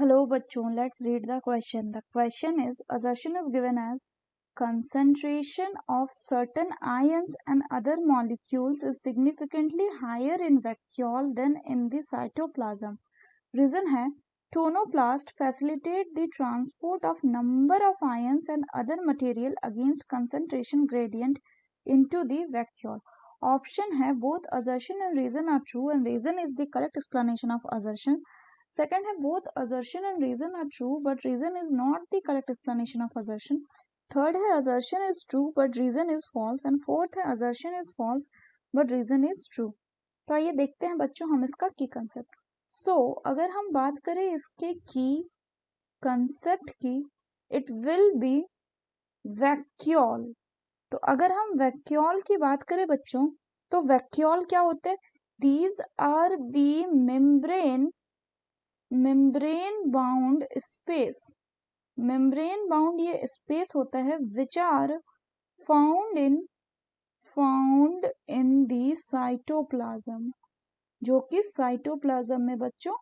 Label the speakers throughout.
Speaker 1: Hello bachon, let's read the question. The question is, assertion is given as concentration of certain ions and other molecules is significantly higher in vacuole than in the cytoplasm. Reason है, tonoplast facilitate the transport of number of ions and other material against concentration gradient into the vacuole. Option है, both assertion and reason are true and reason is the correct explanation of assertion. Second है, both assertion and reason are true but reason is not the correct explanation of assertion. Third है, assertion is true but reason is false. And fourth है, assertion is false but reason is true. तो आइए देखते हैं बच्चों हम इसका की कंसेप्ट. सो अगर हम बात करें इसके की कंसेप्ट की, इट विल बी वैक्यूल. तो अगर हम वैक्यूल की बात करें बच्चों, तो वैक्यूल क्या होते हैं? These are the membrane bound space. Membrane bound ये स्पेस होता है which are found in the cytoplasm, जो कि साइटोप्लाज्म में बच्चों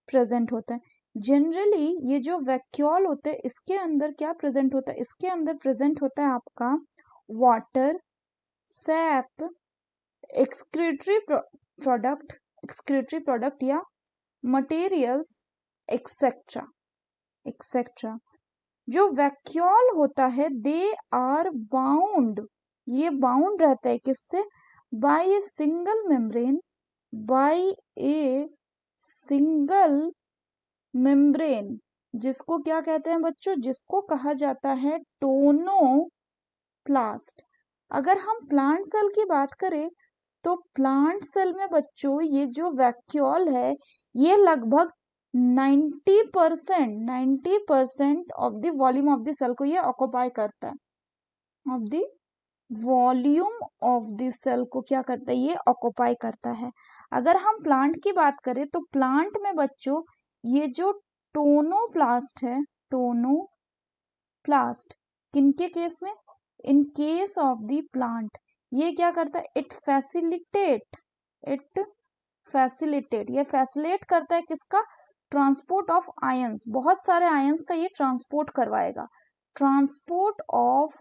Speaker 1: प्रेजेंट होता है. जनरली ये जो वैक्यूल होते हैं इसके अंदर क्या प्रेजेंट होता है? इसके अंदर प्रेजेंट होता है आपका वाटर, सैप, एक्सक्रीटरी प्रोडक्ट या मटेरियल्स एक्सेट्रा एक्सेट्रा. जो वैक्यूल होता है दे आर बाउंड, ये बाउंड रहता है किससे? By a single membrane, by a single membrane, जिसको क्या कहते हैं बच्चों? जिसको कहा जाता है टोनोप्लास्ट. अगर हम प्लांट सेल की बात करें तो प्लांट सेल में बच्चों ये जो वैक्यूल है ये लगभग 90% of the volume of the cell को ये ऑक्युपाई करता है. Of the volume of the cell को क्या करता है? ये ऑक्युपाई करता है. अगर हम प्लांट की बात करें तो प्लांट में बच्चों ये जो टोनोप्लास्ट है, टोनोप्लास्ट किनके केस में? In case of the plant ये क्या करता है? इट फैसिलिटेट ये फैसिलिटेट करता है किसका? Transport of ions. बहुत सारे आयंस का ये ट्रांसपोर्ट करवाएगा. Transport of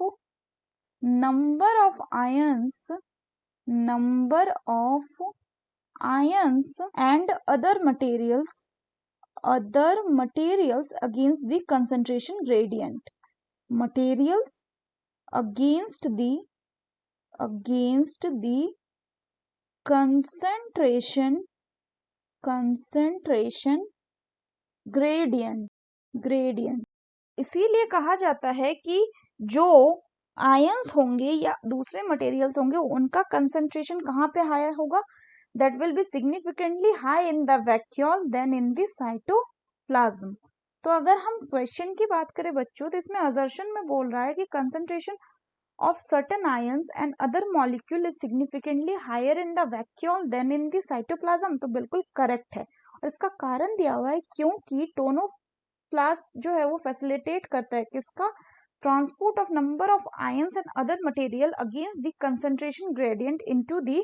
Speaker 1: number of ions and other materials against the concentration gradient. Materials against the concentration gradient. इसीलिए कहा जाता है कि जो आयंस होंगे या दूसरे मटेरियल्स होंगे उनका कंसंट्रेशन कहाँ पे हाई होगा? That will be significantly high in the vacuole than in the cytoplasm. तो अगर हम क्वेश्चन की बात करें बच्चों तो इसमें असर्शन में बोल रहा है कि concentration of certain ions and other molecule is significantly higher in the vacuole than in the cytoplasm. तो बिल्कुल करेक्ट है और इसका कारण दिया हुआ है क्योंकि टोनोप्लास्ट जो है वो फैसिलिटेट करता है किसका? Transport of number of ions and other material against the concentration gradient into the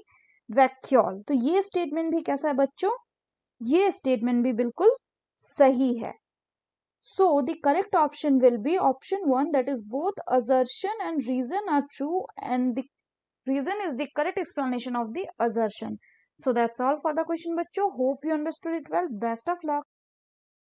Speaker 1: vacuole. तो ये स्टेटमेंट भी कैसा है बच्चों? ये स्टेटमेंट भी बिल्कुल सही है. So the correct option will be option 1, that is both assertion and reason are true and the reason is the correct explanation of the assertion. So that's all for the question bachcho. Hope you understood it well. Best of luck.